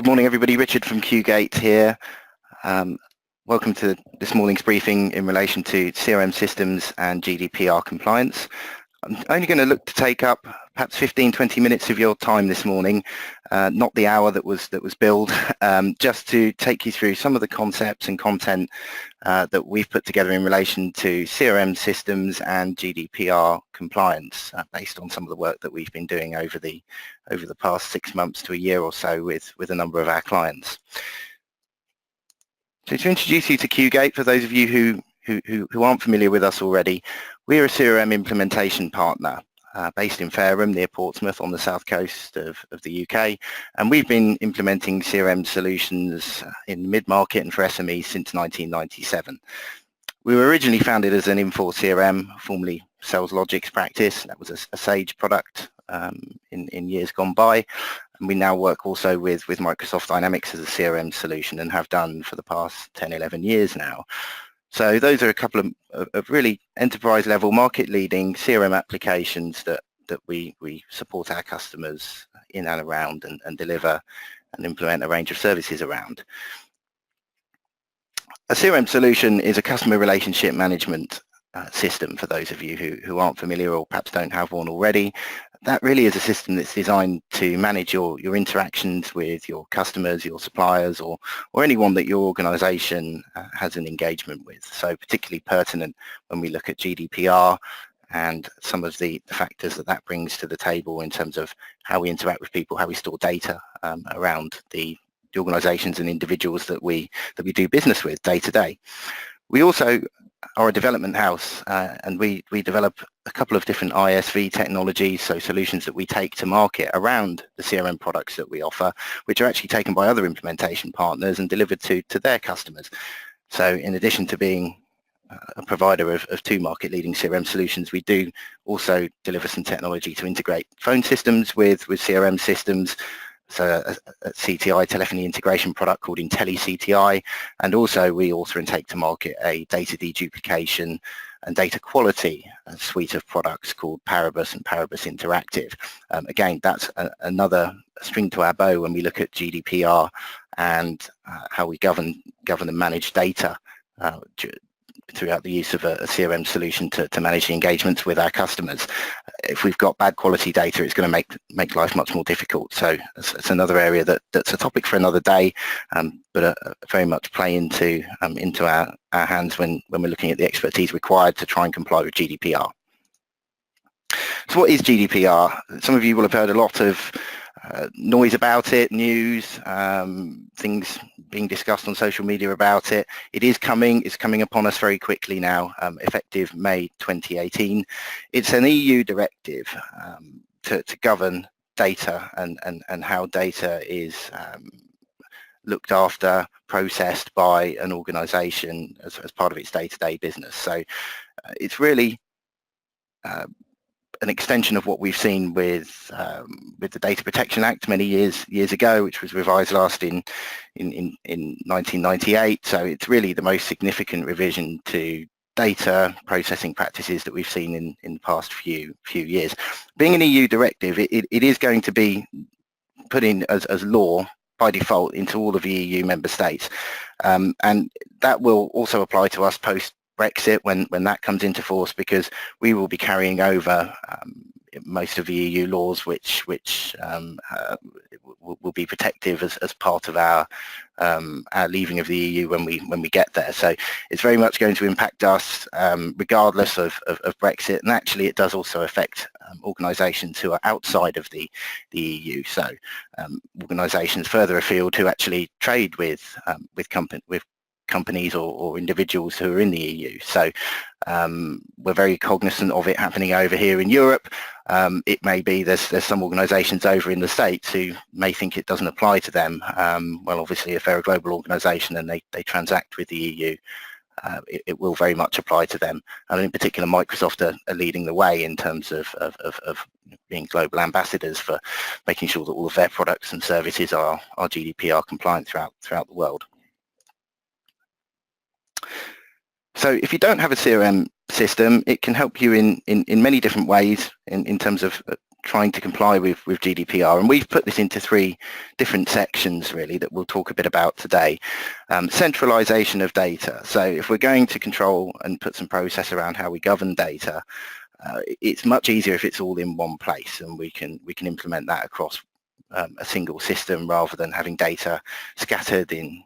Good morning, everybody. Richard from QGate here. Welcome to this morning's briefing in relation to CRM systems and GDPR compliance. I'm only going to look to take up perhaps 15-20 minutes of your time this morning, not the hour that was billed, just to take you through some of the concepts and content that we've put together in relation to CRM systems and GDPR compliance, based on some of the work that we've been doing over the past 6 months to a year or so with a number of our clients. So to introduce you to QGate, for those of you who aren't familiar with us already, we're a CRM implementation partner based in Fareham near Portsmouth on the south coast of the UK, and we've been implementing CRM solutions in mid-market and for SMEs since 1997. We were originally founded as an Infor CRM, formerly Sales Logics practice. That was a Sage product in years gone by, and we now work also with Microsoft Dynamics as a CRM solution and have done for the past 10-11 years now. So those are a couple of really enterprise level market leading CRM applications that we support our customers in and around and deliver and implement a range of services around. A CRM solution is a customer relationship management system, for those of you who aren't familiar or perhaps don't have one already. That really is a system that's designed to manage your interactions with your customers, your suppliers, or anyone that your organisation has an engagement with. So particularly pertinent when we look at GDPR and some of the factors that brings to the table in terms of how we interact with people, how we store data around the organisations and individuals that we do business with day to day. We also are a development house, and we develop a couple of different ISV technologies, so solutions that we take to market around the CRM products that we offer, which are actually taken by other implementation partners and delivered to their customers. So in addition to being a provider of two market-leading CRM solutions, we do also deliver some technology to integrate phone systems with CRM systems. So a CTI telephony integration product called IntelliCTI, and also we author and take to market a data deduplication and data quality suite of products called Paribus and Paribus Interactive. Again, that's another string to our bow when we look at GDPR and how we govern and manage data throughout the use of a CRM solution to manage the engagements with our customers. If we've got bad quality data, it's going to make life much more difficult. So it's another area that's a topic for another day, but very much play into our hands when we're looking at the expertise required to try and comply with GDPR. So what is GDPR? Some of you will have heard a lot of noise about it, news, things being discussed on social media about it. It's coming upon us very quickly now, effective May 2018. It's an EU directive to govern data and how data is looked after, processed by an organisation as part of its day-to-day business. So it's really an extension of what we've seen with the Data Protection Act many years ago, which was revised last in 1998. So it's really the most significant revision to data processing practices that we've seen in the past few years. Being an EU directive, it is going to be put in as law by default into all of the EU member states, and that will also apply to us post Brexit when that comes into force, because we will be carrying over most of the EU laws which will be protective as part of our leaving of the EU when we get there. So it's very much going to impact us regardless of Brexit, and actually it does also affect organisations who are outside of the EU. So organisations further afield who actually trade with companies or individuals who are in the EU. So we're very cognizant of it happening over here in Europe. It may be there's some organisations over in the States who may think it doesn't apply to them. Well, obviously if they're a global organisation and they transact with the EU, it will very much apply to them. And in particular, Microsoft are leading the way in terms of being global ambassadors for making sure that all of their products and services are GDPR compliant throughout the world. So if you don't have a CRM system, it can help you in many different ways in terms of trying to comply with GDPR, and we've put this into 3 different sections really that we'll talk a bit about today. Centralization of data. So if we're going to control and put some process around how we govern data, it's much easier if it's all in one place, and we can implement that across a single system rather than having data scattered in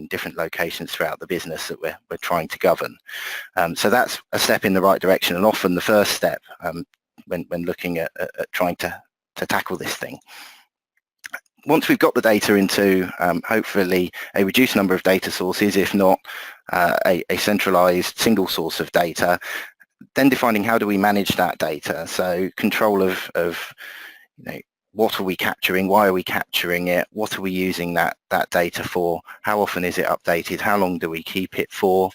different locations throughout the business that we're trying to govern. So that's a step in the right direction, and often the first step when looking at trying to tackle this thing. Once we've got the data into hopefully a reduced number of data sources, if not a centralized single source of data, then defining how do we manage that data. So control of what are we capturing, why are we capturing it, what are we using that data for, how often is it updated, how long do we keep it for,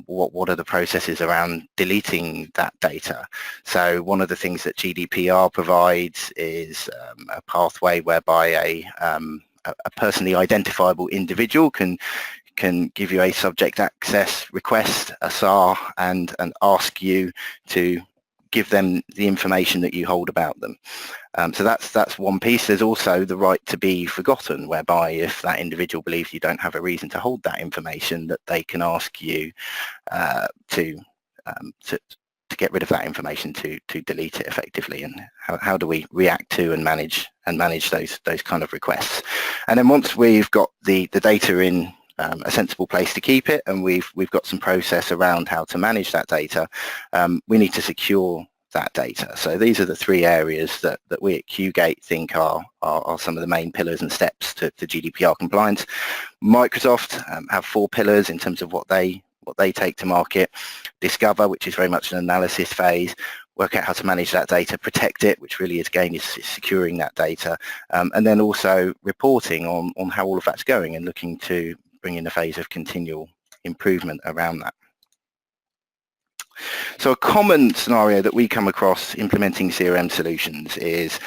what are the processes around deleting that data. So one of the things that GDPR provides is a pathway whereby a personally identifiable individual can give you a subject access request, a SAR, and ask you to give them the information that you hold about them. So that's one piece. There's also the right to be forgotten, whereby if that individual believes you don't have a reason to hold that information, that they can ask you to get rid of that information, to delete it effectively. And how do we react to and manage those kind of requests? And then once we've got the data in a sensible place to keep it, and we've got some process around how to manage that data, we need to secure that data. So these are the 3 areas that we at QGate think are some of the main pillars and steps to GDPR compliance. Microsoft have 4 pillars in terms of what they take to market. Discover, which is very much an analysis phase. Work out how to manage that data. Protect it, which really is securing that data. And then also reporting on how all of that's going and looking to bring in a phase of continual improvement around that. So a common scenario that we come across implementing CRM solutions is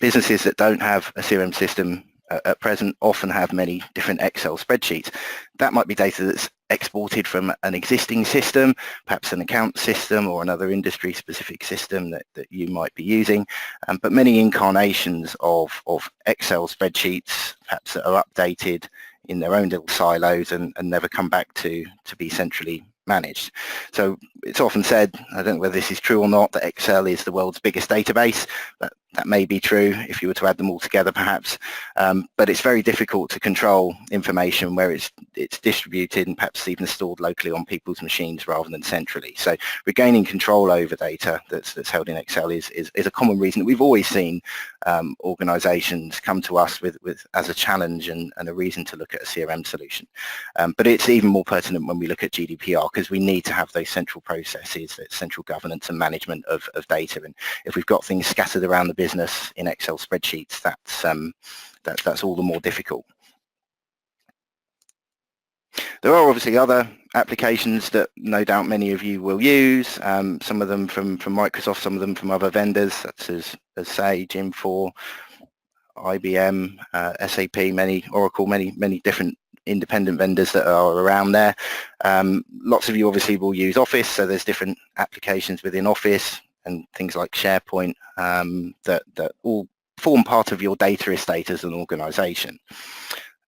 businesses that don't have a CRM system at present often have many different Excel spreadsheets. That might be data that's exported from an existing system, perhaps an account system or another industry-specific system that you might be using, but many incarnations of Excel spreadsheets, perhaps that are updated in their own little silos and never come back to be centrally managed. So it's often said, I don't know whether this is true or not, that Excel is the world's biggest database. That may be true if you were to add them all together perhaps, but it's very difficult to control information where it's distributed and perhaps even stored locally on people's machines rather than centrally. So regaining control over data that's held in Excel is a common reason that we've always seen organisations come to us with as a challenge and a reason to look at a CRM solution. But it's even more pertinent when we look at GDPR, because we need to have those central processes, that central governance and management of data. And if we've got things scattered around the business in Excel spreadsheets, that's all the more difficult. There are obviously other applications that no doubt many of you will use, some of them from Microsoft, some of them from other vendors such as Sage, Infor, IBM, SAP, Oracle, many different independent vendors that are around there. Lots of you obviously will use Office, so there's different applications within Office and things like SharePoint that all form part of your data estate as an organisation.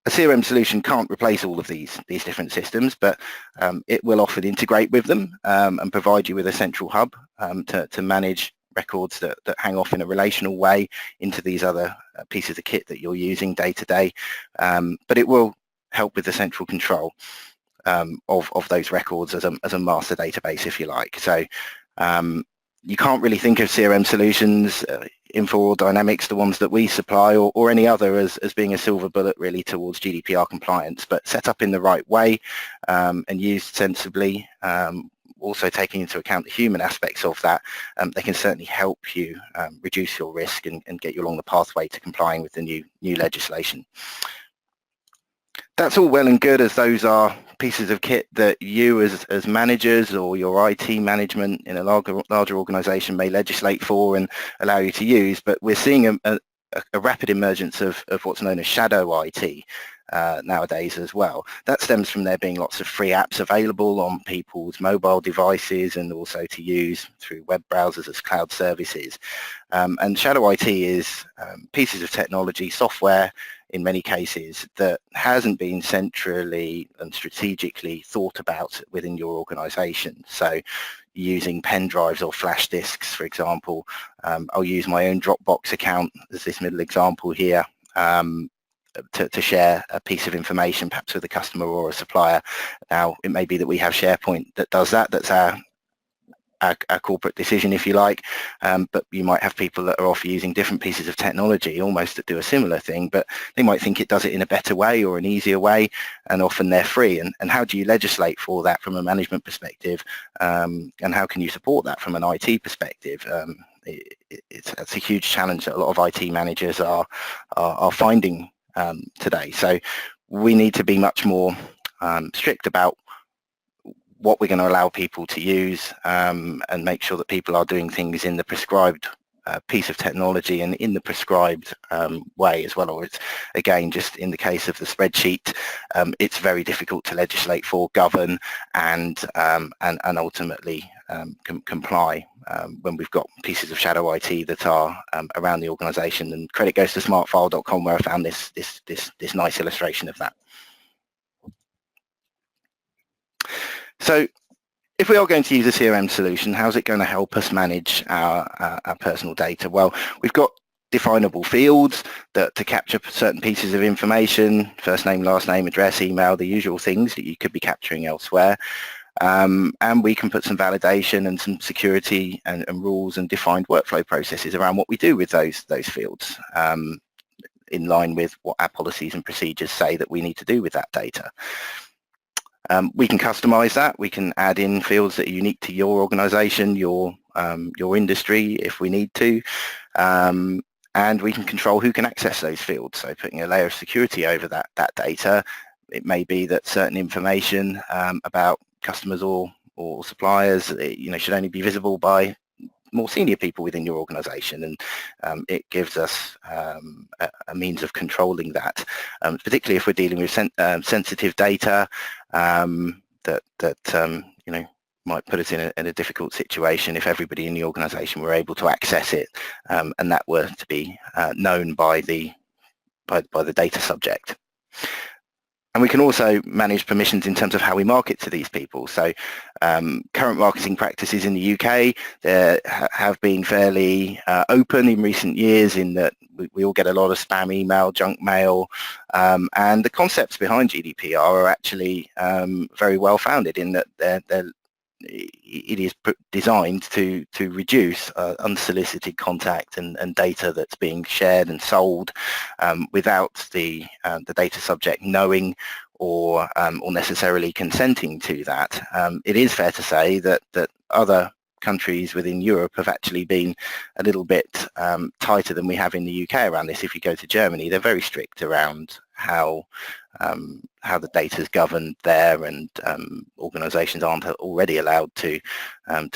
A CRM solution can't replace all of these different systems, but it will often integrate with them and provide you with a central hub to manage records that hang off in a relational way into these other pieces of kit that you're using day to day. But it will help with the central control of those records as a master database, if you like. So you can't really think of CRM solutions, Infor or Dynamics, the ones that we supply, or any other as being a silver bullet really towards GDPR compliance, but set up in the right way and used sensibly, also taking into account the human aspects of that, they can certainly help you reduce your risk and get you along the pathway to complying with the new legislation. That's all well and good, as those are pieces of kit that you as managers or your IT management in a larger organisation may legislate for and allow you to use, but we're seeing a rapid emergence of what's known as shadow IT nowadays as well. That stems from there being lots of free apps available on people's mobile devices and also to use through web browsers as cloud services. And shadow IT is pieces of technology, software in many cases, that hasn't been centrally and strategically thought about within your organisation. So using pen drives or flash disks, for example. I'll use my own Dropbox account as this middle example here. To share a piece of information perhaps with a customer or a supplier. Now it may be that we have SharePoint that does that, that's our corporate decision, if you like, but you might have people that are off using different pieces of technology almost that do a similar thing, but they might think it does it in a better way or an easier way, and often they're free. And how do you legislate for that from a management perspective, and how can you support that from an IT perspective? It's a huge challenge that a lot of IT managers are finding today. So we need to be much more strict about what we're going to allow people to use, and make sure that people are doing things in the prescribed piece of technology and in the prescribed way as well. Or it's, again, just in the case of the spreadsheet, it's very difficult to legislate for, govern, and ultimately comply when we've got pieces of shadow IT that are around the organisation. And credit goes to smartfile.com, where I found this nice illustration of that. So if we are going to use a CRM solution, how's it going to help us manage our personal data? Well, we've got definable fields to capture certain pieces of information: first name, last name, address, email, the usual things that you could be capturing elsewhere. And we can put some validation and some security and rules and defined workflow processes around what we do with those fields, in line with what our policies and procedures say that we need to do with that data. We can customize that. We can add in fields that are unique to your organization, your industry, if we need to. And we can control who can access those fields. So putting a layer of security over that data. It may be that certain information about customers or suppliers, should only be visible by more senior people within your organization, and it gives us a means of controlling that, particularly if we're dealing with sensitive data that might put us in a difficult situation if everybody in the organization were able to access it, and that were to be known by the data subject. And we can also manage permissions in terms of how we market to these people. So current marketing practices in the UK have been fairly open in recent years, in that we all get a lot of spam email, junk mail, and the concepts behind GDPR are actually very well founded, in that it is designed to reduce unsolicited contact and data that's being shared and sold without the data subject knowing or necessarily consenting to that. It is fair to say that other countries within Europe have actually been a little bit tighter than we have in the UK around this. If you go to Germany, they're very strict around how the data is governed there, and organisations aren't already allowed to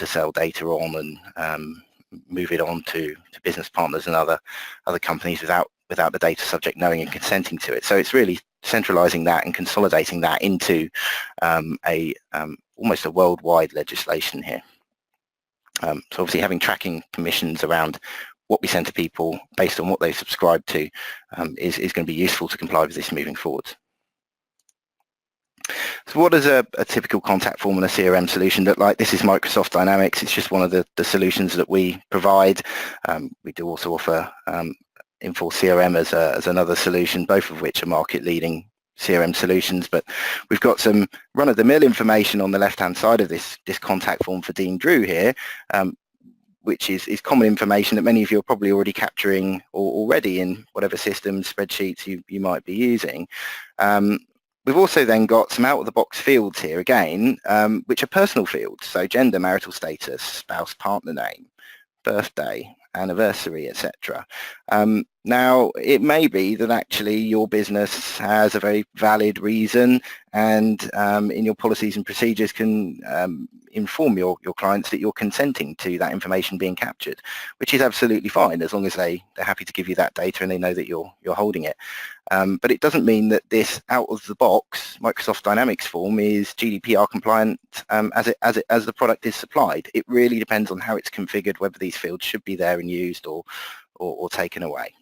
sell data on and move it on to business partners and other companies without the data subject knowing and consenting to it. So it's really centralising that and consolidating that into almost a worldwide legislation here. So obviously having tracking permissions around what we send to people based on what they subscribe to is going to be useful to comply with this moving forward. So what does a typical contact form and a CRM solution look like? This is Microsoft Dynamics. It's just one of the solutions that we provide. We do also offer Infor CRM as another solution, both of which are market-leading CRM solutions. But we've got some run-of-the-mill information on the left-hand side of this contact form for Dean Drew here, which is common information that many of you are probably already capturing already in whatever systems, spreadsheets you might be using. We've also then got some out-of-the-box fields here again, which are personal fields, so gender, marital status, spouse, partner name, birthday, anniversary, etc. Now, it may be that actually your business has a very valid reason, and in your policies and procedures can inform your clients that you're consenting to that information being captured, which is absolutely fine as long as they're happy to give you that data and they know that you're holding it. But it doesn't mean that this out-of-the-box Microsoft Dynamics form is GDPR compliant as the product is supplied. It really depends on how it's configured, whether these fields should be there and used or taken away.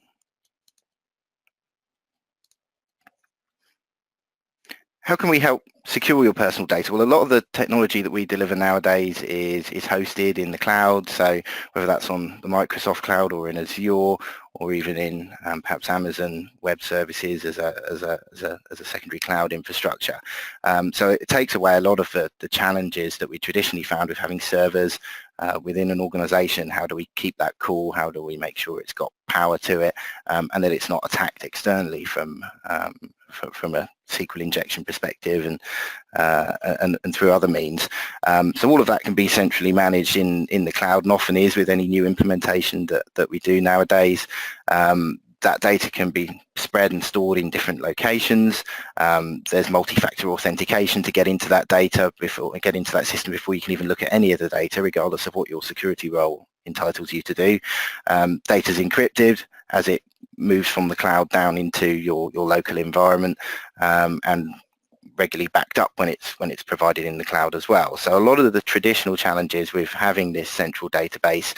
How can we help secure your personal data? Well, a lot of the technology that we deliver nowadays is hosted in the cloud, so whether that's on the Microsoft cloud or in Azure or even in perhaps Amazon Web Services as a secondary cloud infrastructure. So it takes away a lot of the challenges that we traditionally found with having servers within an organization. How do we keep that cool? How do we make sure it's got power to it and that it's not attacked externally from a SQL injection perspective and through other means. So all of that can be centrally managed in the cloud, and often is with any new implementation that we do nowadays. That data can be spread and stored in different locations. There's multi-factor authentication to get into that data get into that system before you can even look at any of the data, regardless of what your security role entitles you to do. Data's encrypted as it moves from the cloud down into your local environment, and regularly backed up when it's provided in the cloud as well. So a lot of the traditional challenges with having this central database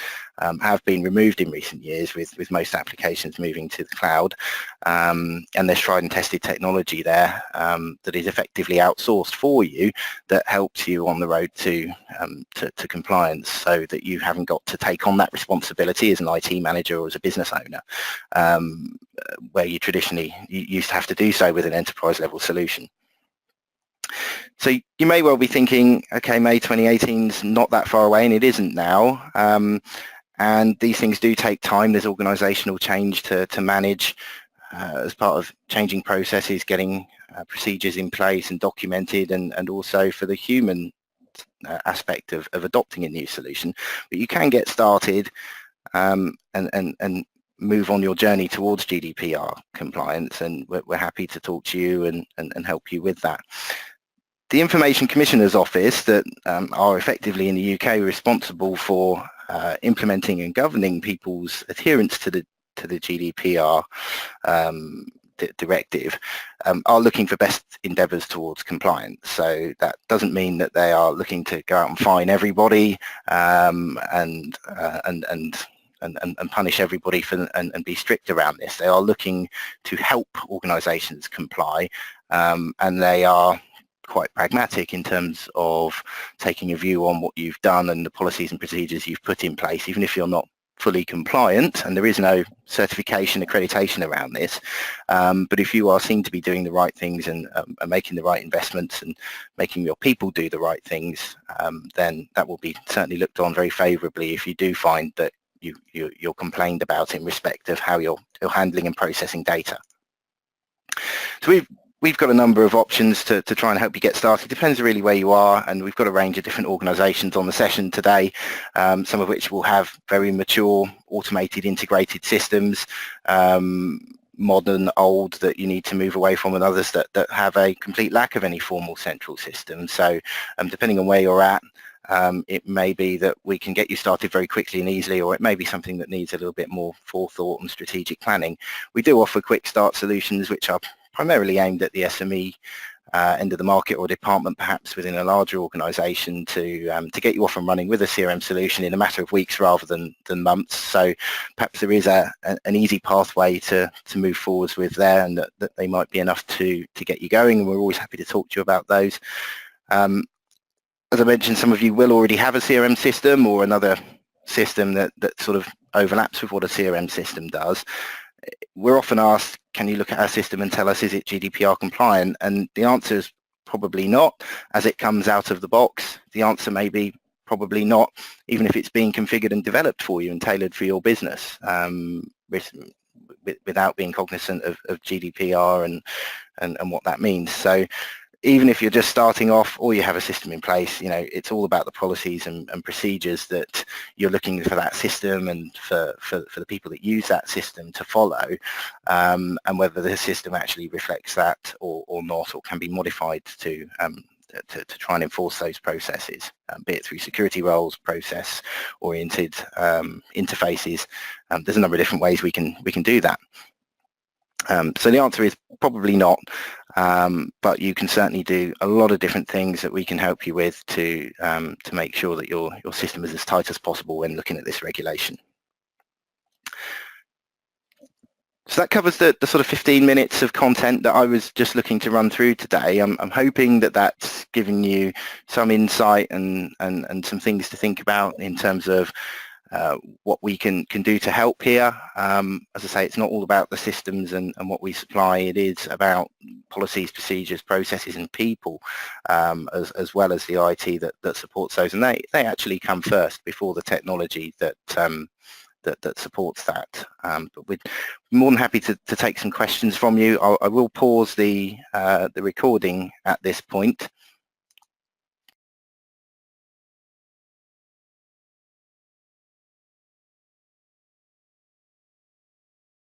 have been removed in recent years with most applications moving to the cloud, and there's tried and tested technology there that is effectively outsourced for you, that helps you on the road to compliance, so that you haven't got to take on that responsibility as an IT manager or as a business owner, where you traditionally used to have to do so with an enterprise level solution. So you may well be thinking, okay, May 2018 is not that far away, and it isn't now. And these things do take time. There's organisational change to manage as part of changing processes, getting procedures in place and documented, and also for the human aspect of adopting a new solution. But you can get started and move on your journey towards GDPR compliance, and we're happy to talk to you and help you with that. The Information Commissioner's Office, that are effectively in the UK responsible for implementing and governing people's adherence to the GDPR directive, are looking for best endeavours towards compliance. So that doesn't mean that they are looking to go out and fine everybody and punish everybody and be strict around this. They are looking to help organisations comply, and they are quite pragmatic in terms of taking a view on what you've done and the policies and procedures you've put in place, even if you're not fully compliant and there is no certification accreditation around this. But if you are seen to be doing the right things and making the right investments and making your people do the right things, then that will be certainly looked on very favourably if you do find that you're complained about in respect of how you're handling and processing data. So we've got a number of options to try and help you get started. Depends really where you are, and we've got a range of different organisations on the session today, some of which will have very mature, automated, integrated systems, modern, old, that you need to move away from, and others that have a complete lack of any formal central system. So depending on where you're at, it may be that we can get you started very quickly and easily, or it may be something that needs a little bit more forethought and strategic planning. We do offer quick start solutions which are primarily aimed at the SME end of the market, or department perhaps within a larger organisation, to get you off and running with a CRM solution in a matter of weeks rather than months. So perhaps there is an easy pathway to move forwards with there, and that they might be enough to get you going, and we're always happy to talk to you about those. As I mentioned, some of you will already have a CRM system or another system that sort of overlaps with what a CRM system does. We're often asked, can you look at our system and tell us, is it GDPR compliant? And the answer is probably not. As it comes out of the box, the answer may be probably not, even if it's being configured and developed for you and tailored for your business, without being cognizant of GDPR and what that means. So even if you're just starting off or you have a system in place, it's all about the policies and procedures that you're looking for that system and for the people that use that system to follow, and whether the system actually reflects that or not, or can be modified to try and enforce those processes, be it through security roles, process-oriented interfaces. There's a number of different ways we can do that. So the answer is probably not, but you can certainly do a lot of different things that we can help you with to make sure that your system is as tight as possible when looking at this regulation. So that covers the sort of 15 minutes of content that I was just looking to run through today. I'm hoping that that's given you some insight and some things to think about in terms of what we can do to help here. As I say, it's not all about the systems and what we supply. It is about policies, procedures, processes and people, as well as the IT that supports those. And they actually come first before the technology that supports that. But we're more than happy to take some questions from you. I will pause the recording at this point.